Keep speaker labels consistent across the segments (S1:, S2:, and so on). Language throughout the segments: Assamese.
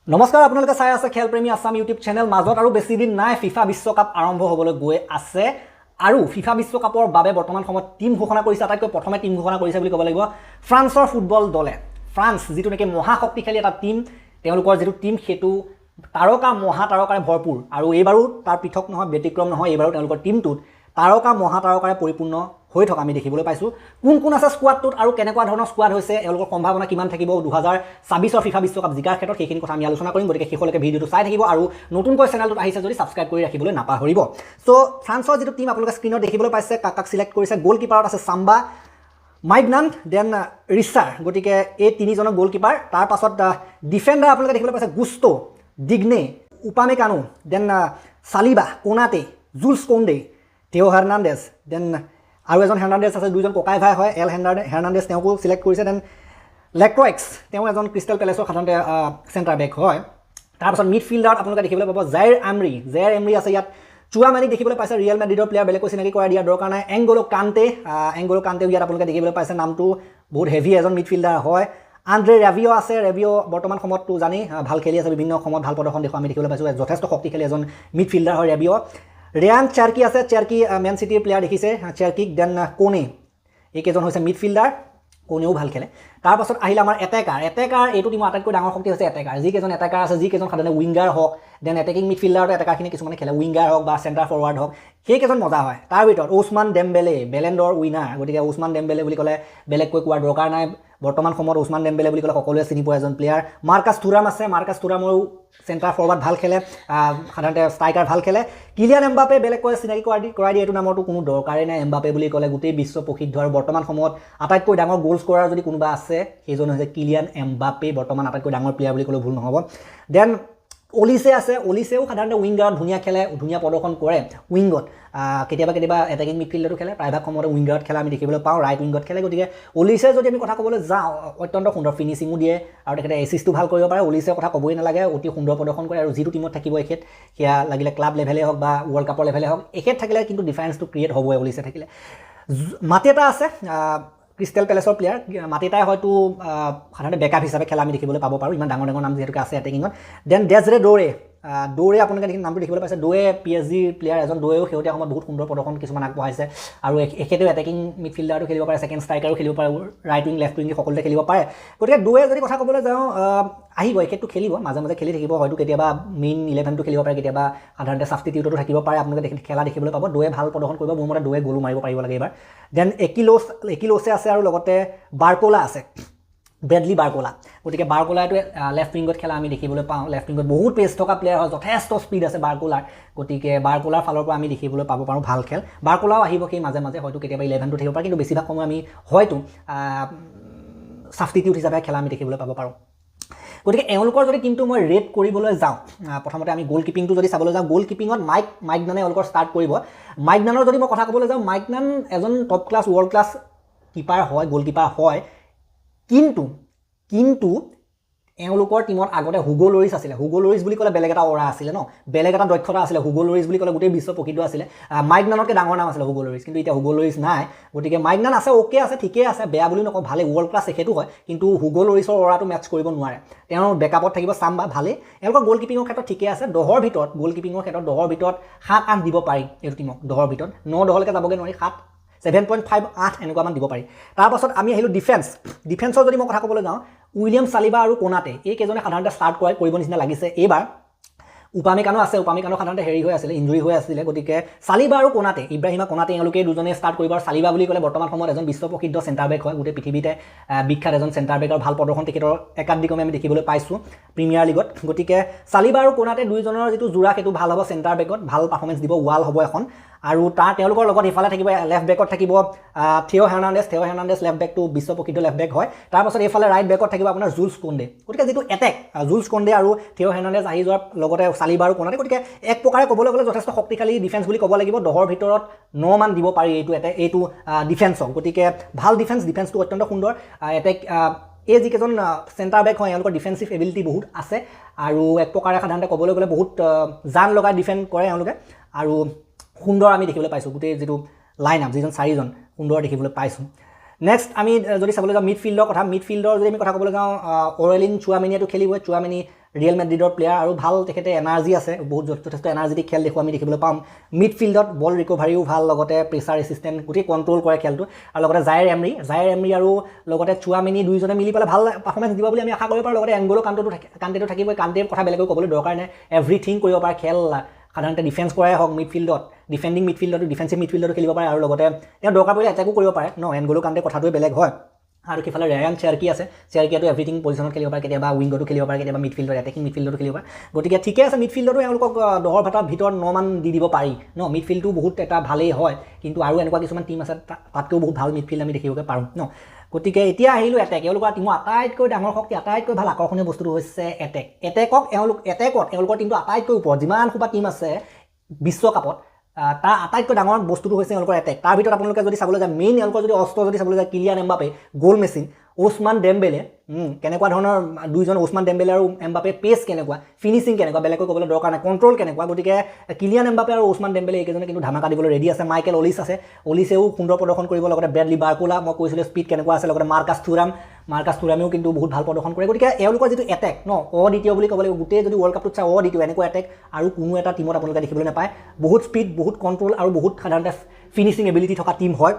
S1: নমস্কাৰ আপোনালোকে চাই আছে খেলপ্ৰেমী আছাম ইউটিউব চেনেল মাজত আৰু বেছি দিন নাই ফিফা বিশ্বকাপ আৰম্ভ হ'বলৈ গৈ আছে আৰু ফিফা বিশ্বকাপৰ বাবে বৰ্তমান সময়ত টিম ঘোষণা কৰিছে আটাইতকৈ প্ৰথমে টিম ঘোষণা কৰিছে বুলি ক'ব লাগিব ফ্ৰান্সৰ ফুটবল দলে ফ্ৰান্স যিটো নেকি মহাশক্তিশালী এটা টিম তেওঁলোকৰ যিটো টিম সেইটো তাৰকা মহাতাৰকাৰে ভৰপূৰ আৰু এইবাৰো তাৰ পৃথক নহয় ব্যতিক্ৰম নহয় এইবাৰো তেওঁলোকৰ টিমটোত তাৰকা মহাতাৰকাৰে পৰিপূৰ্ণ হৈ থকা আমি দেখিবলৈ পাইছোঁ কোন আছে স্কোৱাডটোত আৰু কেনেকুৱা ধৰণৰ স্কোৱাড হৈছে এওঁলোকৰ সম্ভাৱনা কিমান থাকিব 2026ৰ ফিফা বিশ্বকাপ জিকাৰ ক্ষেত্ৰত সেইখিনি কথা আমি আলোচনা কৰিম গতিকে শেষলৈকে ভিডিঅ'টো চাই থাকিব আৰু নতুনকৈ চেনেলটোত আহিছে যদি ছাবস্ক্ৰাইব কৰি ৰাখিবলৈ নাপাহৰিব সো ফ্ৰান্সৰ যিটো টিম আপোনালোকে স্ক্ৰীনত দেখিবলৈ পাইছে কাক সিলেক্ট কৰিছে গ'লকিপাৰত আছে সাম্বা মাইগনান দেন ৰিচাৰ গতিকে এই তিনিজনৰ গ'লকিপাৰ তাৰ পাছত ডিফেন্ডাৰ আপোনালোকে দেখিবলৈ পাইছে গুষ্টো ডিগনে উপামেকানো দেন সালিবা কোনাতে জুলছ কোণ্ডে টেও হাৰ্নাণ্ডেজ দেন আৰু এজন হাৰ্নাণ্ডেজ আছে দুইজন ককাই ভাই হয় এল হাৰ্নাণ্ডেজ তেওঁকো সিলেক্ট কৰিছে দেন লেক্ৰক্স তেওঁ এজন ক্ৰিষ্টেল পেলেছৰ সাধাৰণতে চেণ্টাৰ বেক হয় তাৰপাছত মিডফিল্ডাৰত আপোনালোকে দেখিবলৈ পাব জাইৰ এমৰি আছে ইয়াত চুৱামানি দেখিবলৈ পাইছে ৰিয়েল মেড্ৰিডৰ প্লেয়াৰ বেলেগকৈ চিনাকি কৰাই দিয়া দৰকাৰ নাই এংগ'লো কান্তেও ইয়াত আপোনালোকে দেখিবলৈ পাইছে নামটো বহুত হেভি এজন মিডফিল্ডাৰ হয় আন্দ্ৰে ৰেভিঅ' আছে ৰেভিঅ' বৰ্তমান সময়ততো জানি ভাল খেলি আছে বিভিন্ন সময়ত ভাল প্ৰদৰ্শন দেখুৱা আমি দেখিবলৈ পাইছোঁ যথেষ্ট শক্তিশালী এজন মিডফিল্ডাৰ হয় ৰেভিঅ' ৰেয়ান চাৰ্কি আছে চাৰ্কি মেন চিটিৰ প্লেয়াৰ দেখিছে চাৰ্কিক দেন কোনে এইকেইজন হৈছে মিডফিল্ডাৰ কোনেও ভাল খেলে তাৰপাছত আহিলে আমাৰ এটেকাৰ এইটো টিমৰ আটাইতকৈ ডাঙৰ শক্তি হৈছে এটেকাৰ যিকেইজন এটেকাৰ আছে যিকেইজন সাধাৰণতে উইংগাৰ হওক দেন এটেকিং মিডফিল্ডাৰতো এটেকাৰখিনি কিছুমানে খেলে উইংগাৰ হওক বা চেণ্টাৰ ফৰৱাৰ্ড হওক সেইকেইজন মজা হয় তাৰ ভিতৰত ওচমান ডেম্বেলে বেলেণ্ডৰ উইনাৰ গতিকে ওচমান ডেম্বেলে বুলি ক'লে বেলেগকৈ কোৱাৰ দৰকাৰ নাই বৰ্তমান সময়ত ওচমান ডেম্বেলে বুলি ক'লে সকলোৱে চিনি পোৱা এজন প্লেয়াৰ মাৰ্কাছ থুৰাম আছে মাৰ্কাছ থুৰামৰো চেণ্টাৰ ফৰৱাৰ্ড ভাল খেলে সাধাৰণতে ষ্ট্ৰাইকাৰ ভাল খেলে কিলিয়ান এমবাপে বেলেগকৈ চিনাকি কৰাই দিয়ে এইটো নামৰতো কোনো দৰকাৰেই নাই এমবাপে বুলি ক'লে গোটেই বিশ্ব প্ৰসিদ্ধ আৰু বৰ্তমান সময়ত আটাইতকৈ ডাঙৰ গ'ল স্ক'ৰাৰ যদি কোনোবা আছে সেইজন হৈছে কিলিয়ান এমবাপে বৰ্তমান আটাইতকৈ ডাঙৰ প্লেয়াৰ বুলি ক'লেও ভুল নহ'ব দেন অলিছে আছে অলিছেও সাধাৰণতে উইংগাৰত ধুনীয়া খেলে ধুনীয়া প্ৰদৰ্শন কৰে উইংগত কেতিয়াবা এটেকিং মিডফিল্ডতো খেলে প্ৰায়ভাগ সময়তে উইংগাৰত খেলা আমি দেখিবলৈ পাওঁ ৰাইট উইংগত খেলে গতিকে অলিছে যদি আমি কথা ক'বলৈ যাওঁ অত্যন্ত সুন্দৰ ফিনিচিঙো দিয়ে আৰু তেখেতে এচিষ্টো ভাল কৰিব পাৰে অলিছেৰ কথা ক'বই নালাগে অতি সুন্দৰ প্ৰদৰ্শন কৰে আৰু যিটো টিমত থাকিব এখেত সেয়া লাগিলে ক্লাব লেভেলেই হওক বা ৱৰ্ল্ড কাপৰ লেভেলেই হওক এখেত থাকিলে কিন্তু ডিফাৰেঞ্চটো ক্ৰিয়েট হ'বই অলিছে থাকিলে মাটেটা আছে ক্ৰিষ্টেল পেলেছৰ প্লেয়াৰ মাটেটাই হয়তো সাধাৰণতে বেকআপ হিচাপে খেলা আমি দেখিবলৈ পাব পাৰোঁ ইমান ডাঙৰ নাম যিহেতুকে আছে এটেকিঙত দেন ডেজৰে দৌৰে আপোনালোকে নামটো দেখিবলৈ পাইছে দৌৰে PSG প্লেয়াৰ এজন দৌৰেও শেহতীয়া সময়ত বহুত সুন্দৰ প্ৰদৰ্শন কিছুমান আগবঢ়াইছে আৰু এখেতেও এটেকিং মিডফিল্ডাৰটো খেলিব পাৰে ছেকেণ্ড ষ্ট্ৰাইকাৰো খেলিব পাৰে ৰাইট উইং লেফ্ট উইং সকলোতে খেলিব পাৰে গতিকে দৌৰে যদি কথা ক'বলৈ যাওঁ আহিব এখেতটো খেলিব মাজে মাজে খেলি থাকিব হয়তো কেতিয়াবা মেইন 11টো খেলিব পাৰে কেতিয়াবা সাধাৰণতে ছাবষ্টিটিউটতো থাকিব পাৰে আপোনালোকে খেলা দেখিবলৈ পাব দৌৰে ভাল প্ৰদৰ্শন কৰিব মোৰ মতে দৌৰে গ'লো মাৰিব পাৰিব লাগে এইবাৰ দেন একিলোছে আছে আৰু লগতে বাৰকোলা আছে ব্ৰেডলি বাৰকোলা গতিকে বাৰকোলাটো লেফ্ট উইংগত খেলা আমি দেখিবলৈ পাওঁ লেফ্ট উইংগত বহুত পেচ থকা প্লেয়াৰ হয় যথেষ্ট স্পীড আছে বাৰকোলাৰ গতিকে বাৰকোলাৰ ফালৰ পৰা আমি দেখিবলৈ পাব পাৰোঁ ভাল খেল বাৰকোলাও আহিব সেই মাজে মাজে হয়তো কেতিয়াবা 11টো থাকিব পাৰে কিন্তু বেছিভাগ সময় আমি হয়তো ছাবষ্টিটিউট হিচাপে খেলা আমি দেখিবলৈ পাব পাৰোঁ গতিকে এওঁলোকৰ যদি টিমটো মই ৰেট কৰিবলৈ যাওঁ প্ৰথমতে আমি গ'ল কিপিংটো যদি চাবলৈ যাওঁ গ'ল কিপিঙত মাইগনানে এওঁলোকৰ ষ্টাৰ্ট কৰিব মাইগনানৰ যদি মই কথা ক'বলৈ যাওঁ মাইগনান এজন top class world class keeper হয় গ'লকিপাৰ হয় কিন্তু এওঁলোকৰ টিমত আগতে হুগো লৰিছ আছিলে হুগো লৰিছ বুলি ক'লে বেলেগ এটা অৰা আছিলে ন বেলেগ এটা দক্ষতা আছিলে হুগো লৰিছ বুলি ক'লে গোটেই বিশ্ব প্ৰসিদ্ধ আছিলে মাইগনানতকৈ ডাঙৰ নাম আছিলে হুগো লৰিছ কিন্তু এতিয়া হুগো লৰিছ নাই গতিকে মাইগনান আছে অ'কে আছে ঠিকেই আছে বেয়া বুলি নকওঁ ভালেই ৱৰ্ল্ড ক্লাছ সেইটো হয় কিন্তু হুগো লৰিছৰ অৰাটো মেটচ কৰিব নোৱাৰে তেওঁৰ বেকআপত থাকিব চাম্বা ভালেই এওঁলোকৰ গ'ল কিপিঙৰ ক্ষেত্ৰত ঠিকে আছে দহৰ ভিতৰত গ'ল কিপিঙৰ ক্ষেত্ৰত 7-8 দিব পাৰি এইটো টিমক 10ৰ ভিতৰত 9-10লৈকে যাবগৈ নোৱাৰি 7.5-8 এনেকুৱামান দিব পাৰি তাৰপাছত আমি আহিলোঁ ডিফেন্সৰ যদি মই কথা ক'বলৈ যাওঁ উইলিয়াম সালিবা আৰু কোনাতে এইকেইজনে সাধাৰণতে ষ্টাৰ্ট কৰিব নিচিনা লাগিছে এইবাৰ উপামেকানো আছে উপামেকানো সাধাৰণতে হেৰি হৈ আছিলে ইঞ্জুৰি হৈ আছিলে গতিকে সালিবা আৰু কোনাতে ইব্ৰাহিমা কোনাতে এওঁলোকে দুজনে ষ্টাৰ্ট কৰিব আৰু সালিবা বুলি ক'লে বৰ্তমান সময়ত এজন বিশ্ব প্ৰসিদ্ধ চেণ্টাৰ বেক হয় গোটেই পৃথিৱীতে বিখ্যাত এজন চেণ্টাৰ বেকৰ ভাল প্ৰদৰ্শন তেখেতৰ একাডেমিকমে আমি দেখিবলৈ পাইছোঁ প্ৰিমিয়াৰ লীগত গতিকে সালিবা আৰু কোনাতে দুইজনৰ যিটো জোৰা সেইটো ভাল হ'ব চেণ্টাৰ বেকত ভাল পাৰফৰ্মেঞ্চ দিব ৱাল হ'ব এখন আৰু তেওঁলোকৰ লগত ইফালে থাকিব লেফ্ট বেকত থাকিব থিয় হাৰ্নাণ্ডেজ লেফ্ট বেকটো বিশ্ব প্ৰসিদ্ধ লেফ্ট বেক হয় তাৰপাছত এইফালে ৰাইট বেকত থাকিব আপোনাৰ জুলছ কোণ্ডে গতিকে যিটো এটেক জুলছ কোণ্ডে আৰু থিয় হাৰ্নাণ্ডেজ আহি যোৱাৰ লগতে সালিবা আৰু কোনাতে গতিকে এক প্ৰকাৰে ক'বলৈ গ'লে যথেষ্ট শক্তিশালী ডিফেন্স বুলি ক'ব লাগিব 10ৰ ভিতৰত 9 মান দিব পাৰি এইটো ডিফেন্সক গতিকে ভাল ডিফেন্সটো অত্যন্ত সুন্দৰ এটেক এই যিকেইজন চেণ্টাৰ বেক হয় এওঁলোকৰ ডিফেন্সিভ এবিলিটি বহুত আছে আৰু এক প্ৰকাৰে সাধাৰণতে ক'বলৈ গ'লে বহুত জান লগাই ডিফেণ্ড কৰে এওঁলোকে আৰু সুন্দৰ আমি দেখিবলৈ পাইছোঁ গোটেই যিটো লাইন আপ যিজন 4জন সুন্দৰ দেখিবলৈ পাইছোঁ নেক্সট আমি যদি চাবলৈ যাওঁ মিডফিল্ডৰ কথা মিডফিল্ডৰ যদি আমি কথা ক'বলৈ যাওঁ অৰেলিন চুৱামিনিয়েতো খেলিবই চুৱামিনি ৰিয়েল মেড্ৰিডৰ প্লেয়াৰ আৰু ভাল তেখেতে এনাৰ্জি আছে বহুত যথেষ্ট এনাৰ্জেটিক খেল দেখুৱা আমি দেখিবলৈ পাম মিডফিল্ডত বল ৰিকভাৰীও ভাল লগতে প্ৰেছাৰ ৰেচিষ্টেণ্ট গোটেই কণ্ট্ৰল কৰে খেলটো আৰু লগতে জায়েৰ এমৰি আৰু লগতে চুৱামেনি দুইজনে মিলি পেলাই ভাল পাৰফৰ্মেঞ্চ দিব বুলি আমি আশা কৰিব পাৰোঁ লগতে এংগলো কাণ্টেটো থাকিবই কাণ্টেৰ কথা বেলেগকৈ ক'বলৈ দৰকাৰ নাই এভৰিথিং কৰিব পাৰে খেল সাধাৰণতে ডিফেন্স কৰাই হওক মিডফিল্ডত ডিফেন্সিভ মিডফিল্ডতো খেলিব পাৰে আৰু লগতে তেওঁ দৰকাৰ পৰিলে এটেকো কৰিব পাৰে এংগলো কাণ্টে কথাটোৱে বেলেগ হয় আৰু কিফালে ৰায়ান চেয়াৰকি আছে চেয়াৰকিয়াটো এভৰিথিং পজিশ্যনত খেলিব পাৰে কেতিয়াবা উইংগতো খেলিব পাৰে কেতিয়াবা মিডফিল্ডত এটেকিং মিডফিল্ডতো খেলিব পাৰে গতিকে ঠিকে আছে মিডফিল্ডতো এওঁলোকক 10 ভাটাৰ ভিতৰত 9 মান দি দিব পাৰি মিডফিল্ডটো বহুত এটা ভালেই হয় কিন্তু আৰু এনেকুৱা কিছুমান টিম আছে তাতকৈও বহুত ভাল মিডফিল্ড আমি দেখিবলৈ পাৰোঁ গতিকে এতিয়া আহিলোঁ এটেক এওঁলোকৰ টিমৰ আটাইতকৈ ডাঙৰ শক্তি আটাইতকৈ ভাল আকৰ্ষণীয় বস্তুটো হৈছে এটেকত এওঁলোকৰ টিমটো আটাইতকৈ ওপৰত যিমান সোপা টিম আছে বিশ্বকাপত তাৰ আটাইতকৈ ডাঙৰ বস্তুটো হৈছে এওঁলোকৰ এটেক তাৰ ভিতৰত আপোনালোকে যদি চাবলৈ যায় মেইন এওঁলোকৰ যদি অস্ত্ৰ যদি চাবলৈ যায় কিলিয়ান এমবাপে গ'ল মেচিন ওছমান ডেম্বেলে কেনেকুৱা ধৰণৰ দুইজন ওছমান ডেম্বেলে আৰু এমবাপে পেচ কেনেকুৱা ফিনিচিং কেনেকুৱা বেলেগকৈ ক'বলৈ দৰকাৰ নাই কণ্ট্ৰল কেনেকুৱা গতিকে কিলিয়ান এমবাপে আৰু ওছমান ডেম্বেলে এইকেইজনে কিন্তু ধামাকা দিবলৈ ৰেডি আছে মাইকেল অলিছেও সুন্দৰ প্ৰদৰ্শন কৰিব লগতে ব্ৰেডলি বাৰ্কোলা মই কৈছিলোঁ স্পীড কেনেকুৱা আছে লগতে মাৰ্কাছ থুৰামেও কিন্তু বহুত ভাল প্ৰদৰ্শন কৰে গতিকে এওঁলোকৰ যিটো এটেক অদ্বিতীয় বুলি ক'ব লাগিব গোটেই যদি ৱৰ্ল্ড কাপটোত চাই অদ্বিতীয় এনেকুৱা এটেক আৰু কোনো এটা টিমত আপোনালোকে দেখিবলৈ নাপায় বহুত স্পীড বহুত কণ্ট্ৰল আৰু বহুত সাধাৰণতে ফিনিচিং এবিলিটি থকা টিম হয়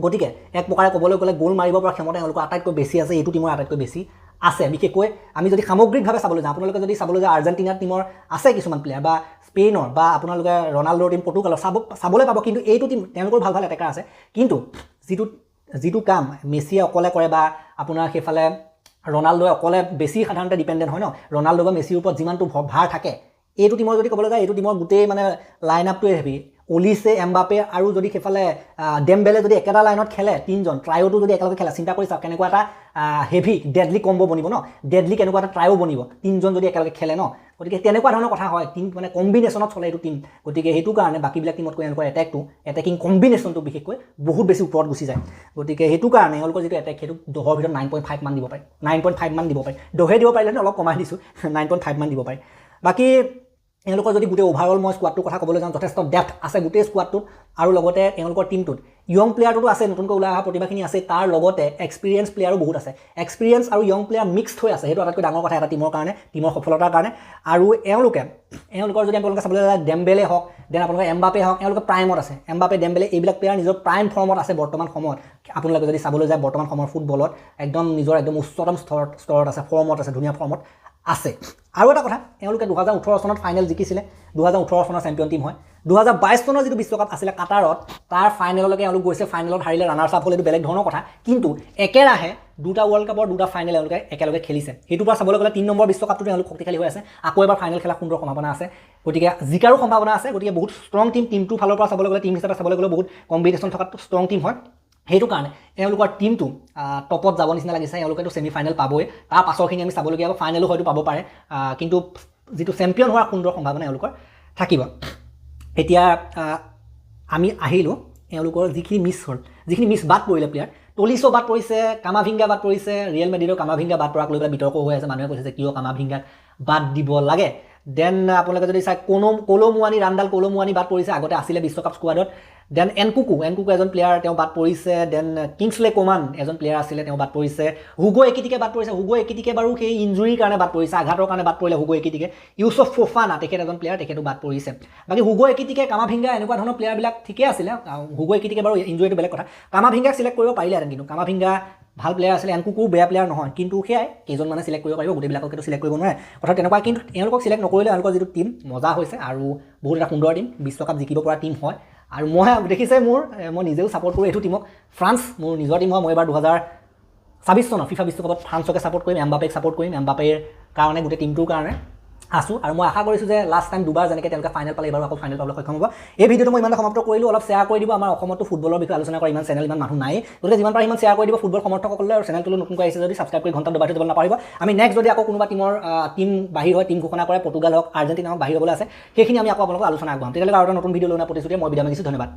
S1: গতিকে এক প্ৰকাৰে ক'বলৈ গ'লে গ'ল মাৰিব পৰা ক্ষমতা এওঁলোকৰ আটাইতকৈ বেছি আছে এইটো টিমৰ আটাইতকৈ বেছি আছে বিশেষকৈ আমি যদি সামগ্ৰিকভাৱে চাবলৈ যাওঁ আপোনালোকে যদি চাবলৈ যায় আৰ্জেণ্টিনাৰ টিমৰ আছে কিছুমান প্লেয়াৰ বা স্পেইনৰ বা আপোনালোকে ৰনাল্ডোৰ টিম পৰ্তুগালৰ চাবলৈ পাব কিন্তু এইটো টিম তেওঁলোকৰ ভাল এটেকাৰ আছে কিন্তু যিটো কাম মেছিয়ে অকলে কৰে বা আপোনাৰ সেইফালে ৰনাল্ডোৱে অকলে বেছি সাধাৰণতে ডিপেণ্ডেণ্ট হয় ৰনাল্ডো বা মেছিৰ ওপৰত যিমানটো ভাৰ থাকে এইটো টিমৰ যদি ক'বলৈ যায় এইটো টিমৰ গোটেই মানে লাইন আপটোৱে হেভি অলিছে এমবাপে আৰু যদি সেইফালে ডেম্বেলে যদি একেটা লাইনত খেলে তিনিজন ট্ৰাইঅ'টো যদি একেলগে খেলে চিন্তা কৰি চাওক কেনেকুৱা এটা হেভি ডেডলি কম্বো বনিব ডেডলি কেনেকুৱা এটা ট্ৰাইঅ' বনিব তিনিজন যদি একেলগে খেলে গতিকে তেনেকুৱা ধৰণৰ কথা হয় টিম মানে কম্বিনেশ্যনত চলে এইটো টিম গতিকে সেইটো কাৰণে বাকীবিলাক টিমতকৈ এওঁলোকৰ এটেকিং কম্বিনেশ্যনটো বিশেষকৈ বহুত বেছি ওপৰত গুচি যায় গতিকে সেইটো কাৰণে এওঁলোকৰ যিটো এটেক সেইটো 10ৰ ভিতৰত 9.5 মান দিব পাৰে 9.5 মান দিব পাৰে 10হে দিব পাৰিলে অলপ কমাই দিছোঁ 9.5 মান দিব পাৰে বাকী এওঁলোকৰ যদি গোটেই অভাৰঅল মই স্কোৱাডটোৰ কথা ক'বলৈ যাওঁ যথেষ্ট ডেপথ আছে গোটেই স্কোৱাডটোত আৰু লগতে এওঁলোকৰ টিমটোত য়ং প্লেয়াৰটোতো আছে নতুনকৈ ওলাই অহা প্ৰতিভাখিনি আছে তাৰ লগতে এক্সপিৰিয়েঞ্চ প্লেয়াৰো বহুত আছে এক্সপিৰিয়েঞ্চ আৰু য়ং প্লেয়াৰ মিক্সড হৈ আছে সেইটো আটাইতকৈ ডাঙৰ কথা এটা টিমৰ কাৰণে টিমৰ সফলতাৰ কাৰণে আৰু এওঁলোকৰ যদি আপোনালোকে চাবলৈ যায় ডেম্বেলে হওক দেন আপোনালোকে এমবাপে হওক এওঁলোকে প্ৰাইমত আছে এমবাপে ডেম্বেলে এইবিলাক প্লেয়াৰ নিজৰ প্ৰাইম ফৰ্মত আছে বৰ্তমান সময়ত আপোনালোকে যদি চাবলৈ যায় বৰ্তমান সময়ৰ ফুটবলত একদম উচ্চতম স্তৰত আছে ফৰ্মত আছে ধুনীয়া ফৰ্মত আছে আৰু এটা কথা এওঁলোকে 2018 চনত ফাইনেল জিকিছিলে 2018 চনৰ চেম্পিয়ন টিম হয় 2022 চনৰ যিটো বিশ্বকাপ আছিলে কাটাৰত তাৰ ফাইনেললৈকে এওঁলোক গৈছে ফাইনেলত হাৰিলে ৰানাৰ্ছ আপ হ'ল এইটো বেলেগ ধৰণৰ কথা কিন্তু একেৰাহে দুটা ৱৰ্ল্ড কাপৰ দুটা ফাইনেল এওঁলোকে একেলগে খেলিছে সেইটোৰ পৰা চাবলৈ গ'লে 3 নম্বৰ বিশ্বকাপটোত এওঁলোক শক্তিশালী হৈ আছে আকৌ এবাৰ ফাইনেল খেলা সুন্দৰ সম্ভাৱনা আছে গতিকে জিকাৰো সম্ভাৱনা আছে গতিকে বহুত ষ্ট্ৰং টিমটোৰ ফালৰ পৰা চাবলৈ গ'লে টিম হিচাপে চাবলৈ গ'লে বহুত কম্বিনেশ্যন থকা ষ্ট্ৰং টিম হয় সেইটো কাৰণে এওঁলোকৰ টিমটো টপত যাব নিচিনা লাগিছে এওঁলোকেতো ছেমি ফাইনেল পাবই তাৰ পাছৰখিনি আমি চাবলগীয়া হ'ব ফাইনেলো হয়তো পাব পাৰে কিন্তু যিটো চেম্পিয়ন হোৱাৰ সুন্দৰ সম্ভাৱনা এওঁলোকৰ থাকিব এতিয়া আমি আহিলোঁ এওঁলোকৰ যিখিনি মিছ বাদ পৰিলে প্লেয়াৰ টলিছো বাদ পৰিছে কামাভিংগা বাদ পৰিছে ৰিয়েল মেড্ৰিডৰ কামাভিংগা বাদ পৰাক লৈ পেলাই বিতৰ্ক হৈ আছে মানুহে কৈছে যে কিয় কামাভিংগাক বাদ দিব লাগে দেন আপোনালোকে যদি চাই ৰাণ্ডাল কলমুৱানি বাদ পৰিছে আগতে আছিলে বিশ্বকাপ স্কোৱাডত দেন এনকুকু এজন প্লেয়াৰ তেওঁ বাদ পৰিছে দেন কিংছলে কোমান এজন প্লেয়াৰ আছিলে তেওঁ বাদ পৰিছে হুগো একিটিকে বাদ পৰিছে হুগো একিটিকে বাৰু সেই ইঞ্জুৰিৰ কাৰণে বাদ পৰিছে আঘাতৰ কাৰণে বাদ পৰিলে হুগো একিটিকে ইউছুফ ফোফানা তেখেত এজন প্লেয়াৰ তেখেতো বাদ পৰিছে বাকী হুগো একিটিকে কামাভিংগা এনেকুৱা ধৰণৰ প্লেয়াৰবিলাক ঠিকে আছিলে হুগো একিটিকে বাৰু ইঞ্জুৰিটো বেলেগ কথা কামাভিংগাক চিলেক্ট কৰিব পাৰিলেহেঁতেন কিন্তু কামাভিংগা ভাল প্লেয়াৰ আছিলে এনকুকু বেয়া প্লেয়াৰ নহয় কিন্তু সেয়াই কেইজনমানে চিলেক্ট কৰিব পাৰিব গোটেইবিলাককেতো চিলেক্ট কৰিব নোৱাৰে কথা তেনেকুৱা কিন্তু এওঁলোকক চিলেক্ট নকৰিলে এওঁলোকৰ যিটো টিম মজা হৈছে আৰু বহুত এটা সুন্দৰ টিম বিশ্বকাপ জিকিব পৰা টিম হয় আৰু মই দেখিছে মই নিজেও ছাপোৰ্ট কৰোঁ এইটো টিমক ফ্ৰান্স মোৰ নিজৰ টিম হয় মই এবাৰ 2026 চনৰ ফিফা বিশ্বকাপত ফ্ৰান্সকে ছাপোৰ্ট কৰিম এমবাপেক ছাপোৰ্ট কৰিম এমবাপেৰ কাৰণে গোটেই টিমটোৰ কাৰণে আছোঁ আৰু মই আশা কৰিছোঁ যে লাষ্ট টাইম দুবাৰ যেনেকৈ তেওঁলোকে ফাইনেল পালে এবাৰ আকৌ ফাইনেল পাবলৈ সক্ষম হ'ব এই ভিডিঅ'টো মই ইমানে সমাপ্ত কৰিলোঁ অলপ শ্বেয়াৰ কৰি দিব আমাৰ অসমতো ফুটবলৰ বিষয়ে আলোচনা কৰা ইমান চেনেল ইমান মানুহ নাই গতিকে যিমান পাৰে ইমান শ্বেয়াৰ কৰি দিব ফুটবল সমৰ্থকসকলে আৰু চেনেলটো নতুনকৈ আহিছে যদি ছাবস্ক্ৰাইব কৰি ঘণ্টা দবাই থৈ দিব নাপাৰিব আমি নেক্সট যদি আকৌ কোনোবা টিম বাহিৰ হয় টিম ঘোষণা কৰে পৰ্তুগাল হওক আৰ্জেণ্টিনা হওক বাহিৰ হ'বলৈ আছে সেইখিনি আমি আকৌ আপোনালোকক আলোচনা আগবঢ়াম তেতিয়ালৈকে আৰু এটা নতুন ভিডিঅ' লৈ প্ৰতিশ্ৰুতি মই বিদায় মাগিছোঁ ধন্যবাদ।